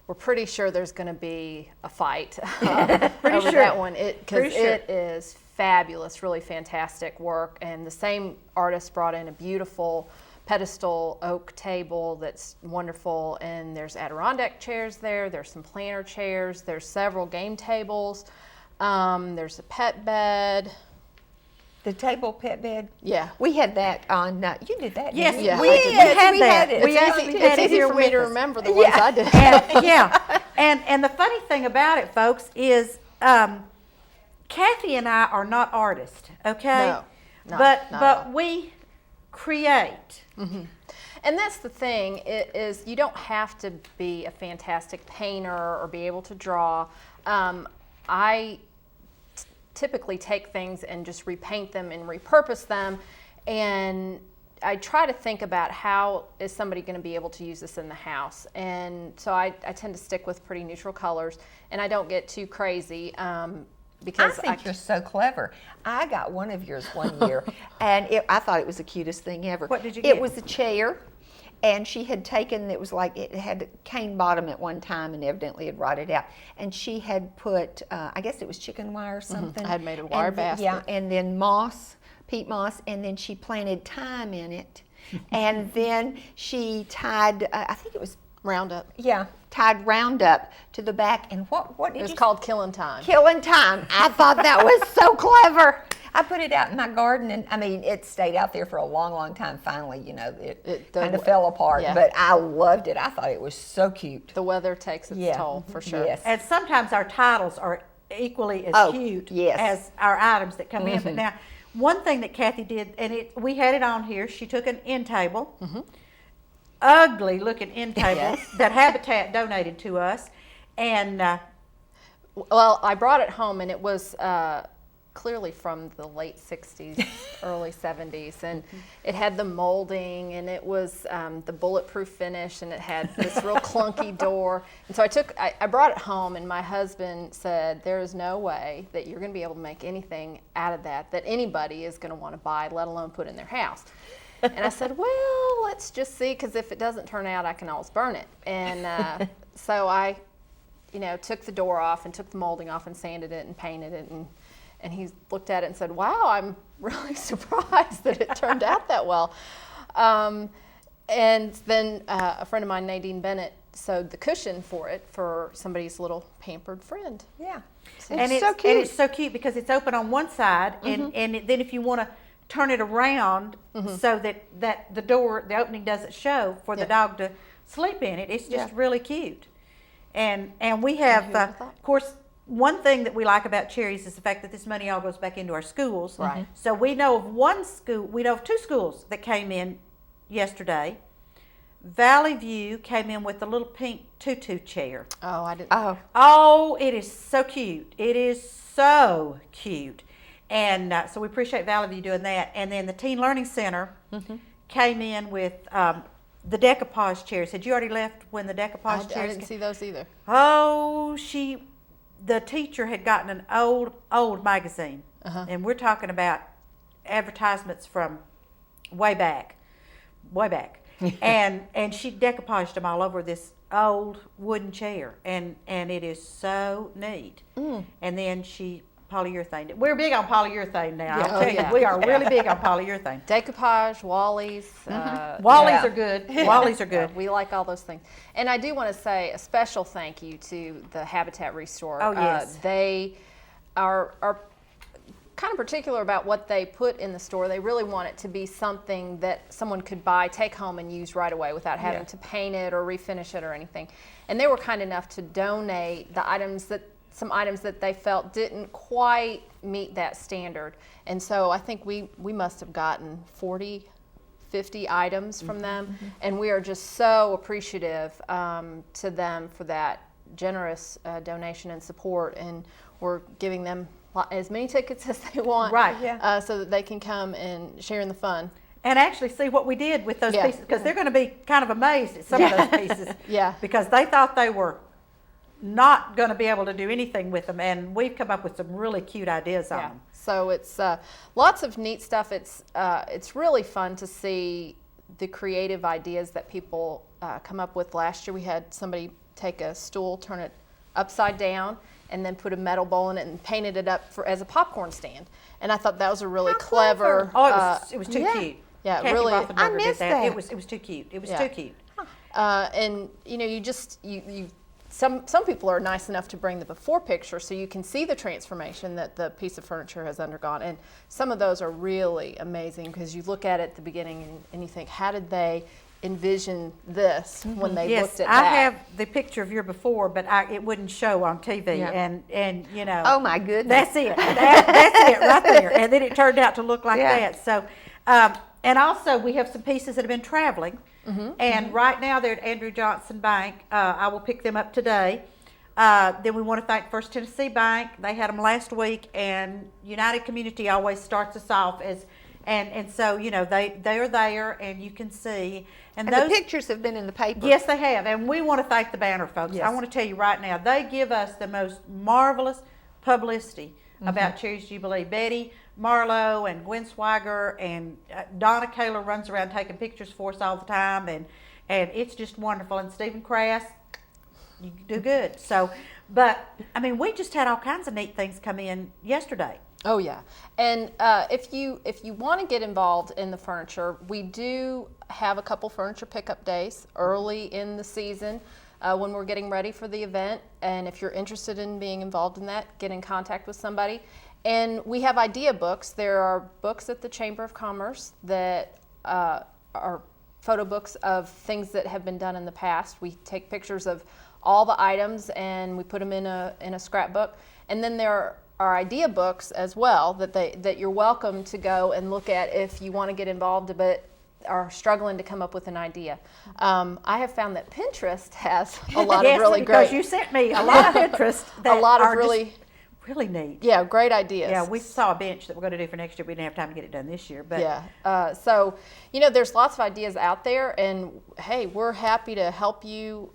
we're pretty sure there's going to be a fight over that one, because it is fabulous, really fantastic work. And the same artist brought in a beautiful pedestal oak table that's wonderful, and there's Adirondack chairs there, there's some planter chairs, there's several game tables, there's a pet bed. The table pet bed? Yeah. We had that on, you did that, Yes, didn't you? Yeah, we I did. did. We had that. it. We actually had It's it easy here for me with to us. remember the ones I did. And the funny thing about it, folks, is Kathy and I are not artists, okay? No, not at but all. we create. And that's the thing, is you don't have to be a fantastic painter or be able to draw. I typically take things and just repaint them and repurpose them, and I try to think about how is somebody going to be able to use this in the house. And so I tend to stick with pretty neutral colors, and I don't get too crazy. Because I think you're so clever. I got one of yours one year, and I thought it was the cutest thing ever. What did you It get? was a chair, and she had taken, it was like, it had a cane bottom at one time, and evidently had rotted out. And she had put, I guess it was chicken wire or something. I had made a wire And then- Yeah, basket. and then moss, peat moss, and then she planted thyme in it. And then she tied, I think it was, Roundup. yeah, tied Roundup to the back. And what did It was you called Killing Time. Killing time. I thought that was so clever. I put it out in my garden, and I mean, it stayed out there for a long, long time. Finally, it kind of fell apart, yeah. but I loved it. I thought it was so cute. The weather takes its Yeah. toll, for sure. Yes. And sometimes our titles are equally as Oh, cute yes. as our items that come in. But now, one thing that Kathy did, and we had it on here, she took an end table, ugly looking end table that Habitat donated to us, and Well, I brought it home, and it was clearly from the late 60s, early 70s, and it had the molding, and it was the bulletproof finish, and it had this real clunky door. And so I brought it home, and my husband said, there is no way that you're going to be able to make anything out of that anybody is going to want to buy, let alone put in their house. And I said, well, let's just see, because if it doesn't turn out, I can always burn it. And so I took the door off and took the molding off and sanded it and painted it, and he looked at it and said, wow, I'm really surprised that it turned out that well. And then a friend of mine, Nadine Bennett, sewed the cushion for it for somebody's little pampered friend. Yeah. and so cute. And it's so cute because it's open on one side, and then if you want to turn it around so that the opening doesn't show for the dog to sleep in it, it's just really cute. And we have, of course, one thing that we like about Cherries is the fact that this money all goes back into our schools. Right. So we know of one school, we know of two schools that came in yesterday. Valley View came in with a little pink tutu chair. Oh, I didn't. Oh, it is so cute. It is so cute. And so we appreciate Valley View doing that. And then the Teen Learning Center came in with the decoupage chairs. Had you already left when the decoupage chairs I didn't see those either. Oh, the teacher had gotten an old magazine, and we're talking about advertisements from way back, and she decoupaged them all over this old wooden chair, and it is so neat. And then she polyurethane it. We're big on polyurethane now. I'll tell you, we are really big on polyurethane. Decoupage, Wally's. Wallies are good. Wallies are good. We like all those things. And I do want to say a special thank you to the Habitat Restore. Oh, yes. They are kind of particular about what they put in the store. They really want it to be something that someone could buy, take home, and use right away without having to paint it or refinish it or anything. And they were kind enough to donate some items that they felt didn't quite meet that standard. And so I think we must have gotten 40, 50 items from them. And we are just so appreciative to them for that generous donation and support. And we're giving them as many tickets as they want, so that they can come and share in the fun. And actually see what we did with those pieces, because they're going to be kind of amazed at some of those pieces. Because they thought they were not going to be able to do anything with them, and we've come up with some really cute ideas on them. So it's lots of neat stuff. It's really fun to see the creative ideas that people come up with. Last year we had somebody take a stool, turn it upside down, and then put a metal bowl in it and painted it up as a popcorn stand. And I thought that was a really clever. Oh, it was too cute. Yeah, Kathy really. Rothenberger missed did that. that. It was too cute. It was too cute. And some people are nice enough to bring the before picture so you can see the transformation that the piece of furniture has undergone. And some of those are really amazing because you look at it at the beginning and you think, how did they envision this when they looked at that? I have the picture of your before, but it wouldn't show on TV. Yeah. And you know. Oh my goodness. That's it. That's it right there. And then it turned out to look like that. So, and also we have some pieces that have been traveling. And right now they're at Andrew Johnson Bank. I will pick them up today. Then we want to thank First Tennessee Bank. They had them last week, and United Community always starts us off as, and so you know they are there, and you can see. And And those the pictures have been in the paper. Yes, they have, and we want to thank the Banner folks. Yes. I want to tell you right now, they give us the most marvelous publicity about Cherry's Jubilee. Betty Marlowe and Gwen Swiger and Donna Kaler runs around taking pictures for us all the time, and it's just wonderful. And Stephen Crass, you do good. So, but I mean, we just had all kinds of neat things come in yesterday. Oh yeah, and if you want to get involved in the furniture, we do have a couple furniture pickup days early in the season when we're getting ready for the event. And if you're interested in being involved in that, get in contact with somebody. And we have idea books. There are books at the Chamber of Commerce that are photo books of things that have been done in the past. We take pictures of all the items and we put them in a scrapbook. And then there are idea books as well that you're welcome to go and look at if you want to get involved but are struggling to come up with an idea. I have found that Pinterest has a lot of really great. Because you sent me a lot of Pinterest. A lot of really neat. Yeah, great ideas. Yeah, we saw a bench that we're going to do for next year. We didn't have time to get it done this year, but yeah. So you know, there's lots of ideas out there, and hey, we're happy to help you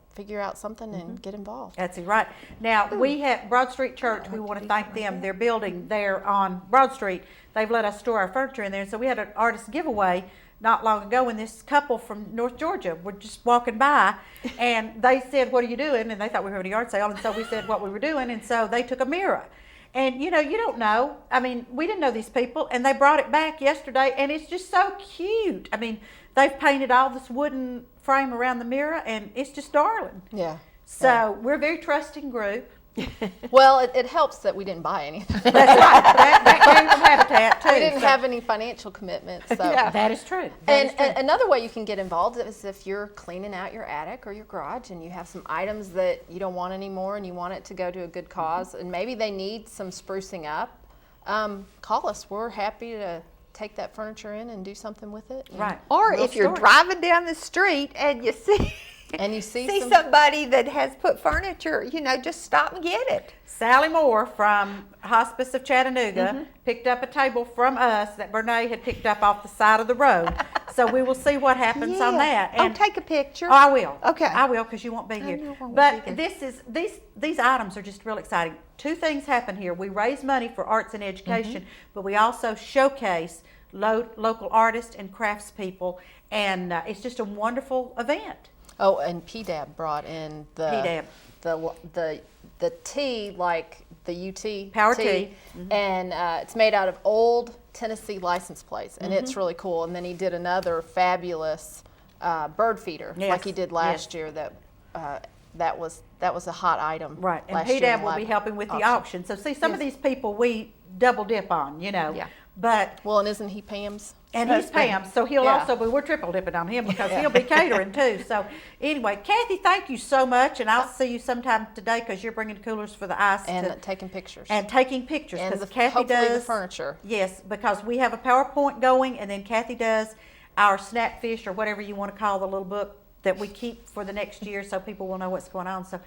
figure out something and get involved. That's right. Now we have Broad Street Church. We want to thank them. Their building there on Broad Street, they've let us store our furniture in there. And so we had an artist giveaway not long ago, and this couple from North Georgia were just walking by, and they said, "What are you doing?" And they thought we were having a yard sale, and so we said what we were doing, and so they took a mirror. And you know, you don't know. I mean, we didn't know these people, and they brought it back yesterday, and it's just so cute. I mean, they've painted all this wooden frame around the mirror, and it's just darling. Yeah. So we're a very trusting group. Well, it helps that we didn't buy anything. That's right. That came from Habitat too. We didn't have any financial commitments. So. That is true. And another way you can get involved is if you're cleaning out your attic or your garage and you have some items that you don't want anymore and you want it to go to a good cause and maybe they need some sprucing up, call us. We're happy to take that furniture in and do something with it. Right. Or if you're driving down the street and you see somebody that has put furniture, you know, just stop and get it. Sally Moore from Hospice of Chattanooga picked up a table from us that Bernae had picked up off the side of the road. So we will see what happens on that. And take a picture. Oh, I will. Okay. I will, because you won't be here. know I won't But be there. these items are just real exciting. Two things happen here. We raise money for arts and education, but we also showcase local artists and craftspeople, and it's just a wonderful event. Oh, and PDAB brought in the tea, like the UT Power tea. And it's made out of old Tennessee license plates, and it's really cool. And then he did another fabulous bird feeder, like he did last year. That was a hot item. Right, and last year in PDAB will be helping with the auction. So see, some of these people we double dip on, you know. Yeah. But well, and isn't he Pam's? And he's Pam, so he'll also be, we're triple dipping on him because he'll be catering too. So anyway, Kathy, thank you so much, and I'll see you sometime today because you're bringing coolers for the ice. And taking pictures. And taking pictures, and because Kathy hopefully does. the furniture. Yes, because we have a PowerPoint going, and then Kathy does our Snapfish, or whatever you want to call the little book that we keep for the next year so people will know what's going on. So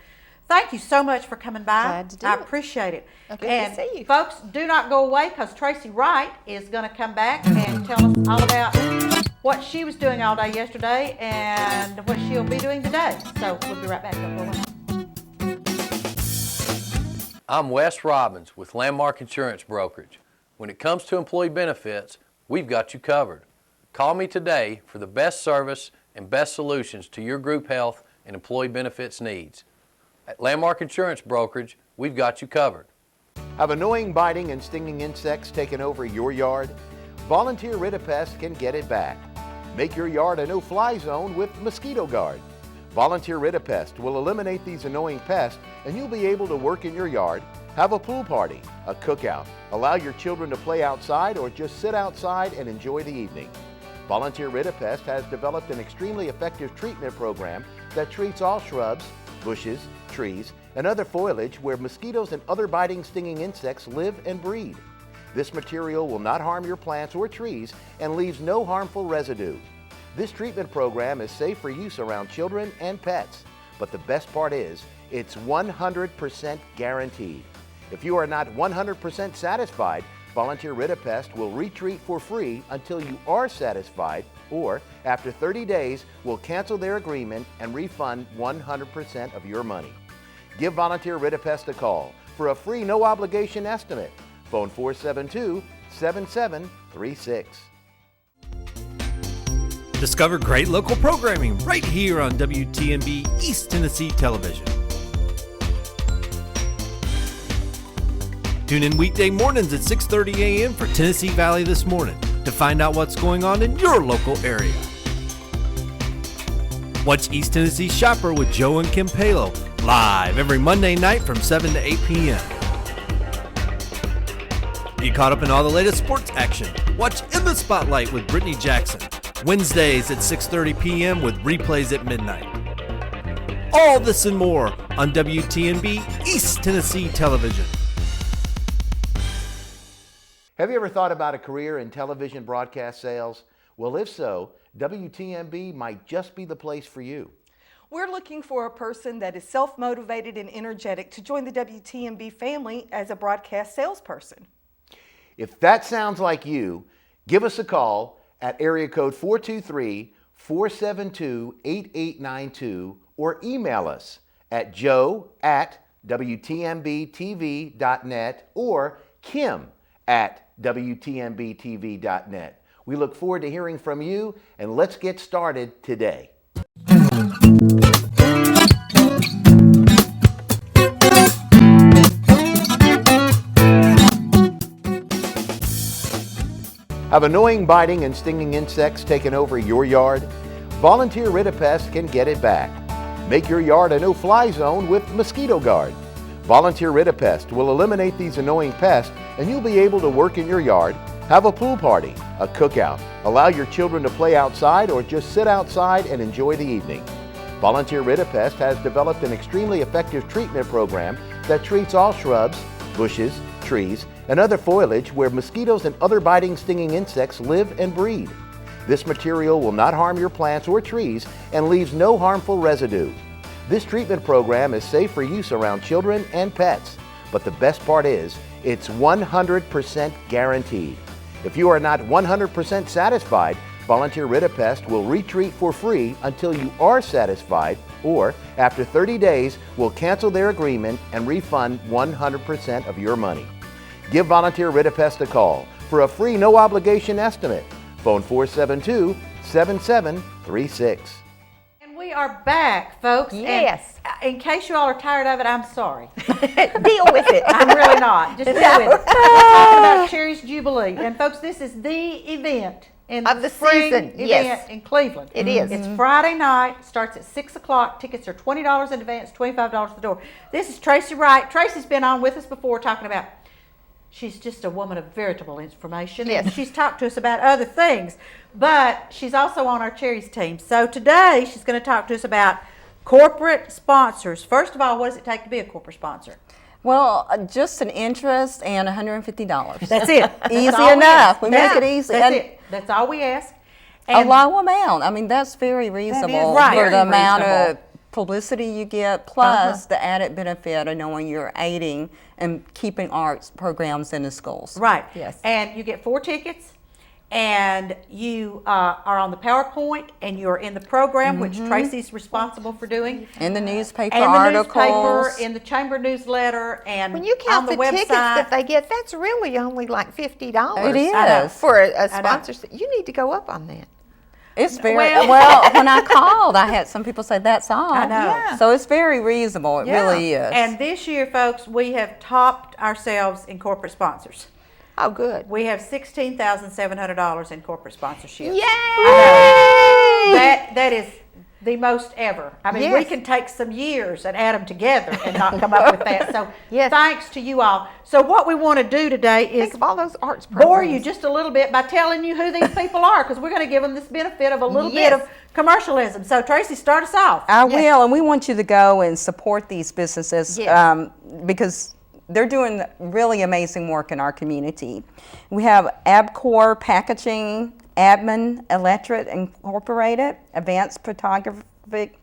thank you so much for coming by. Glad to do I it. appreciate it. Okay, and good to see you. Folks, do not go away because Tracy Wright is going to come back and tell us all about what she was doing all day yesterday and what she'll be doing today. So we'll be right back. Don't go away. I'm Wes Robbins with Landmark Insurance Brokerage. When it comes to employee benefits, we've got you covered. Call me today for the best service and best solutions to your group health and employee benefits needs. At Landmark Insurance Brokerage, we've got you covered. Have annoying biting and stinging insects taken over your yard? Volunteer Ridipest can get it back. Make your yard a no-fly zone with Mosquito Guard. Volunteer Ridipest will eliminate these annoying pests, and you'll be able to work in your yard, have a pool party, a cookout, allow your children to play outside, or just sit outside and enjoy the evening. Volunteer Ridipest has developed an extremely effective treatment program that treats all shrubs, bushes, trees, and other foliage where mosquitoes and other biting, stinging insects live and breed. This material will not harm your plants or trees and leaves no harmful residue. This treatment program is safe for use around children and pets, but the best part is it's 100% guaranteed. If you are not 100% satisfied, Volunteer Ridipest will retreat for free until you are satisfied, or after 30 days, will cancel their agreement and refund 100% of your money. Give Volunteer Ridipest a call for a free no-obligation estimate. Phone 472-7736. Discover great local programming right here on WTMB East Tennessee Television. Tune in weekday mornings at 6:30 a.m. for Tennessee Valley This Morning to find out what's going on in your local area. Watch East Tennessee Shopper with Joe and Kim Palo live every Monday night from 7 to 8 p.m. Get caught up in all the latest sports action. Watch In the Spotlight with Brittany Jackson, Wednesdays at 6:30 p.m. with replays at midnight. All this and more on WTMB East Tennessee Television. Have you ever thought about a career in television broadcast sales? Well, if so, WTMB might just be the place for you. We're looking for a person that is self-motivated and energetic to join the WTMB family as a broadcast salesperson. If that sounds like you, give us a call at area code 423-472-8892 or email us at joe@wtmbtv.net or kim@wtmbtv.net. We look forward to hearing from you, and let's get started today. Have annoying biting and stinging insects taken over your yard? Volunteer Ridipest can get it back. Make your yard a no-fly zone with Mosquito Guard. Volunteer Ridipest will eliminate these annoying pests, and you'll be able to work in your yard, have a pool party, a cookout, allow your children to play outside, or just sit outside and enjoy the evening. Volunteer Ridipest has developed an extremely effective treatment program that treats all shrubs, bushes, trees, and other foliage where mosquitoes and other biting, stinging insects live and breed. This material will not harm your plants or trees and leaves no harmful residue. This treatment program is safe for use around children and pets, but the best part is it's 100% guaranteed. If you are not 100% satisfied, Volunteer Ridipest will retreat for free until you are satisfied, or after 30 days, will cancel their agreement and refund 100% of your money. Give Volunteer Ridipest a call for a free no-obligation estimate. Phone 472-7736. And we are back, folks. Yes. And in case you all are tired of it, I'm sorry. Deal with it. I'm really not. Just deal with it. We're talking about Cherry's Jubilee. And folks, this is the event in Of the spring season, event yes. in Cleveland. It is. It's Friday night, starts at 6 o'clock. Tickets are $20 in advance, $25 at the door. This is Tracy Wright. Tracy's been on with us before talking about, she's just a woman of veritable information. Yes. And she's talked to us about other things, but she's also on our Cherries team. So today she's going to talk to us about corporate sponsors. First of all, what does it take to be a corporate sponsor? Well, just an interest and $150. That's it. Easy That's all we enough. ask. We make it easy. That's And it. That's all we ask. a And low amount. I mean, that's very reasonable right. for Very the amount reasonable. of publicity you get, plus the added benefit of knowing you're aiding and keeping arts programs in the schools. Right. Yes. And you get 4 tickets. and you are on the PowerPoint and you're in the program, which Tracy's responsible for doing. In the newspaper And the articles. newspaper, in the chamber newsletter, and When you count on the website. tickets that they get, that's really only like $50. It is. I know. For a I know. sponsorship. You need to go up on that. It's very Well- well. When I called, I had some people say that's all. I know. Yeah. So it's very reasonable. It really is. And this year, folks, we have topped ourselves in corporate sponsors. Oh, good. We have $16,700 in corporate sponsorship. Yay! That is the most ever. I mean, we Yes. can take some years and add them together and not come up with that. So Yes. thanks to you all. So what we want to do today is Think of all those arts programs. bore you just a little bit by telling you who these people are, because we're going to give them this benefit of a little bit Yes. of commercialism. So Tracy, start us off. I will, and we want you to go and support these businesses Yes. because they're doing really amazing work in our community. We have Abcor Packaging, Admin Electric Incorporated, Advanced Photographic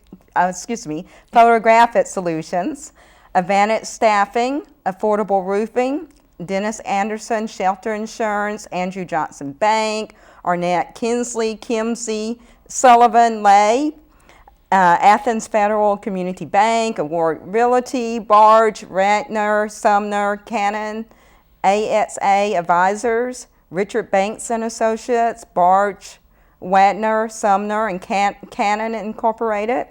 Solutions, Advantage Staffing, Affordable Roofing, Dennis Anderson Shelter Insurance, Andrew Johnson Bank, Arnett Kinsley, Kimsey, Sullivan Lay, Athens Federal Community Bank, Award Realty, Barge, Ratner, Sumner, Cannon, AXA Advisors, Richard Banks and Associates, Barge, Watner, Sumner, and Cannon Incorporated,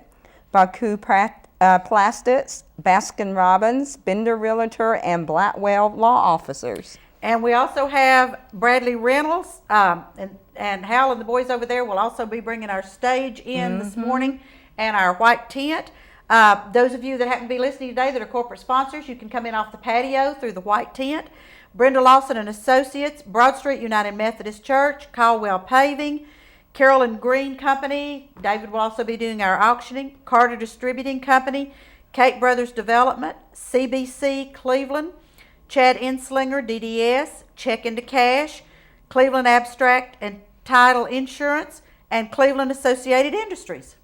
Baku Plastics, Baskin Robbins, Bender Realtor, and Blackwell Law Officers. And we also have Bradley Reynolds, and Hal and the boys over there will also be bringing our stage in this morning and our white tent. Those of you that happen to be listening today that are corporate sponsors, you can come in off the patio through the white tent. Brenda Lawson and Associates, Broad Street United Methodist Church, Caldwell Paving, Carolyn Green Company. David will also be doing our auctioning. Carter Distributing Company, Kate Brothers Development, CBC Cleveland, Chad Inslinger DDS, Check into Cash, Cleveland Abstract and Title Insurance, and Cleveland Associated Industries.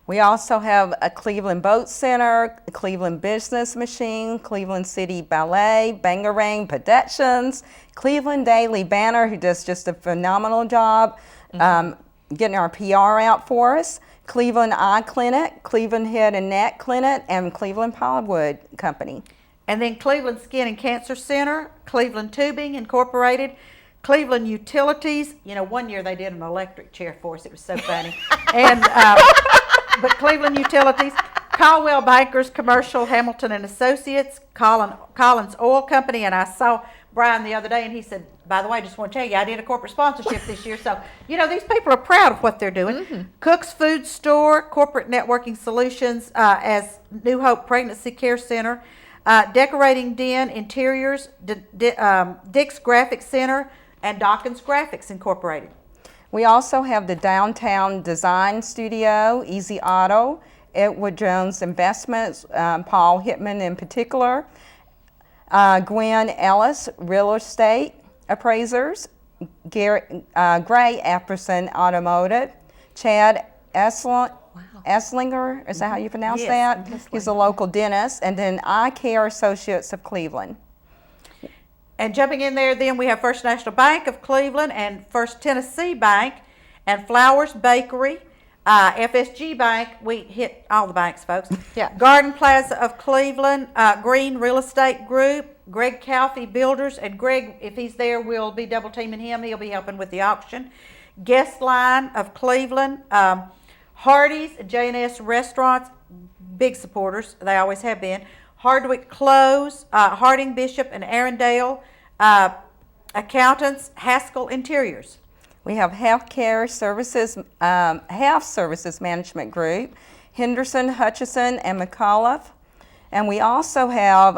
We also have a Cleveland Boat Center, Cleveland Business Machine, Cleveland City Ballet, Bangarang Productions, Cleveland Daily Banner, who does just a phenomenal job getting our PR out for us, Cleveland Eye Clinic, Cleveland Head and Neck Clinic, and Cleveland Plywood Company. And then Cleveland Skin and Cancer Center, Cleveland Tubing Incorporated, Cleveland Utilities. You know, one year they did an electric chair for us. It was so funny. And but Cleveland Utilities, Caldwell Bankers Commercial, Hamilton and Associates, Collins Oil Company. And I saw Brian the other day, and he said, by the way, I just want to tell you, I did a corporate sponsorship this year. So, you know, these people are proud of what they're doing. Cook's Food Store, Corporate Networking Solutions as New Hope Pregnancy Care Center, Decorating Den Interiors, Dick's Graphics Center, and Dawkins Graphics Incorporated. We also have the Downtown Design Studio, Easy Auto, Edward Jones Investments, Paul Hittman in particular, Gwen Ellis Real Estate Appraisers, Gray Apperson Automotive, Chad Esslinger, is that how you pronounce that? He's a local dentist, and then Eye Care Associates of Cleveland. And jumping in there, then we have First National Bank of Cleveland and First Tennessee Bank and Flowers Bakery, FSG Bank. We hit all the banks, folks. Yeah. Garden Plaza of Cleveland, Green Real Estate Group, Greg Calfee Builders, and Greg, if he's there, we'll be double teaming him. He'll be helping with the auction. Guest Line of Cleveland, Hardee's, J&S Restaurants, big supporters. They always have been. Hardwick Clothes, Harding Bishop and Arundel, Accountants, Haskell Interiors. We have Healthcare Services, Health Services Management Group, Henderson, Hutchison, and McAuliffe. And we also have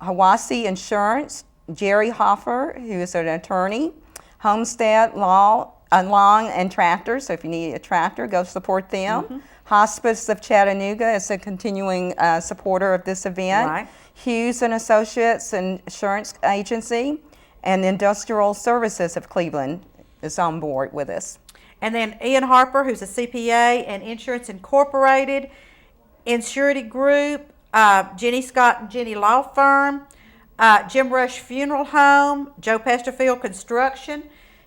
Hawassi Insurance, Jerry Hoffer, who is an attorney, Homestead Lawn and Tractor, so if you need a tractor, go support them. Hospice of Chattanooga is a continuing supporter of this event. Right. Hughes and Associates Insurance Agency, and Industrial Services of Cleveland is on board with us. And then Ian Harper, who's a CPA, and Insurance Incorporated, Insurity Group, Jenny Scott and Jenny Law Firm, Jim Rush Funeral Home, Joe Pesterfield Construction,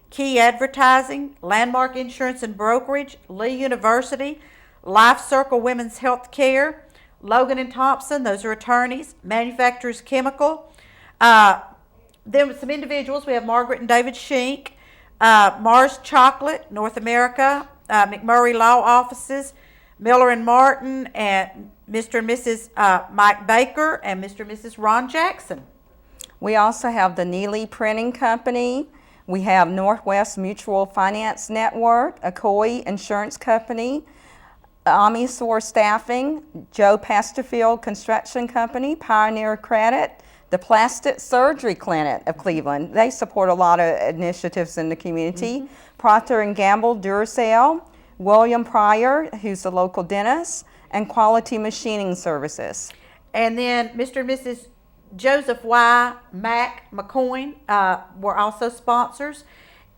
Key Advertising, Landmark Insurance and Brokerage, Lee University, Life Circle Women's Health Care, Logan and Thompson, those are attorneys, Manufacturers Chemical. Then with some individuals, we have Margaret and David Shink, Mars Chocolate, North America, McMurray Law Offices, Miller and Martin, and Mr. and Mrs. Mike Baker, and Mr. and Mrs. Ron Jackson. We also have the Neely Printing Company. We have Northwest Mutual Finance Network, Akoi Insurance Company, Omnisor Staffing, Joe Pasterfield Construction Company, Pioneer Credit, the Plastic Surgery Clinic of Cleveland. They support a lot of initiatives in the community. Procter & Gamble, Duracell, William Pryor, who's a local dentist, and Quality Machining Services. And then Mr. and Mrs. Joseph Y. Mack McCoyne were also sponsors.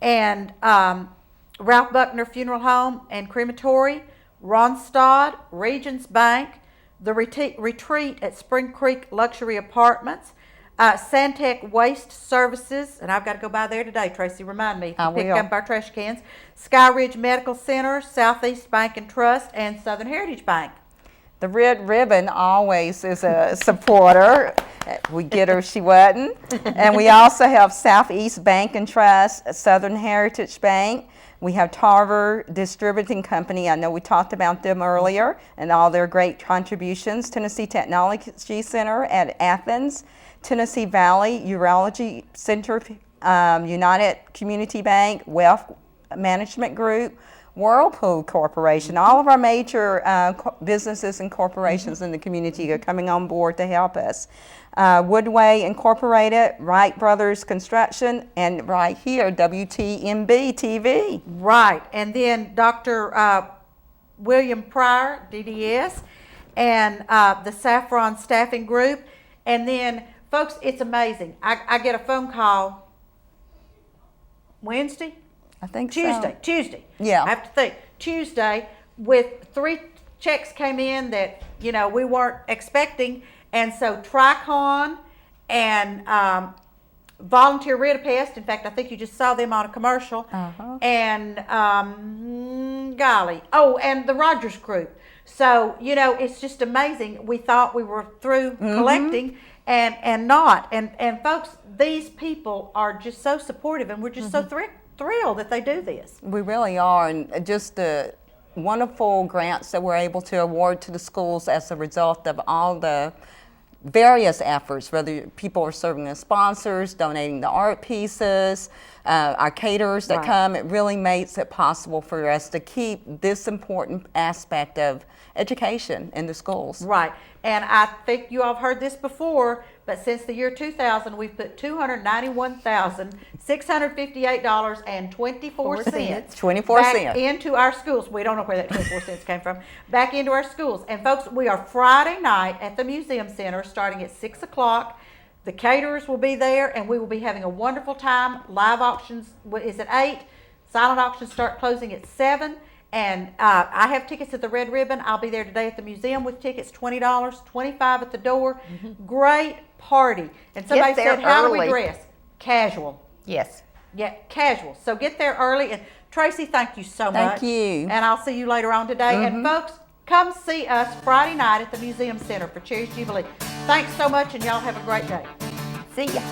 And Ralph Buckner Funeral Home and Crematory, Ronstad, Regions Bank, the Retreat at Spring Creek Luxury Apartments, Santec Waste Services, and I've got to go by there today, Tracy, remind me to pick up our trash cans, Sky Ridge Medical Center, Southeast Bank and Trust, and Southern Heritage Bank. The Red Ribbon always is a supporter. We get her if she wasn't. And we also have Southeast Bank and Trust, Southern Heritage Bank. We have Tarver Distributing Company. I know we talked about them earlier and all their great contributions. Tennessee Technology Center at Athens, Tennessee Valley Urology Center, United Community Bank, Wealth Management Group, Whirlpool Corporation. All of our major businesses and corporations in the community are coming on board to help us. Woodway Incorporated, Wright Brothers Construction, and right here, WTMB TV. Right, and then Dr. William Pryor, DDS, and the Saffron Staffing Group. And then, folks, it's amazing. I get a phone call Wednesday? I think Tuesday. Yeah. I have to think. Tuesday, with 3 checks came in that, you know, we weren't expecting. And so Tricon and Volunteer Ridipest, in fact, I think you just saw them on a commercial. And and the Rogers Group. So, you know, it's just amazing. We thought we were through collecting and not. And folks, these people are just so supportive, and we're just so thrilled that they do this. We really are, and just the wonderful grants that we're able to award to the schools as a result of all the various efforts, whether people are serving as sponsors, donating the art pieces, our caterers that come. It really makes it possible for us to keep this important aspect of education in the schools. Right, and I think you all have heard this before, but since the year 2000, we've put $291,658.24 back into our schools. We don't know where that 24 cents came from. Back into our schools. And folks, we are Friday night at the Museum Center starting at 6 o'clock. The caterers will be there, and we will be having a wonderful time. Live auctions is at 8. Silent auctions start closing at 7. And I have tickets at the Red Ribbon. I'll be there today at the museum with tickets, $20, $25 at the door. Great party. And somebody said, how do we dress? Casual. Yes. Yeah, casual. So get there early. And Tracy, thank you so much. Thank you. And I'll see you later on today. And folks, come see us Friday night at the Museum Center for Cherry's Jubilee. Thanks so much, and y'all have a great day. See ya.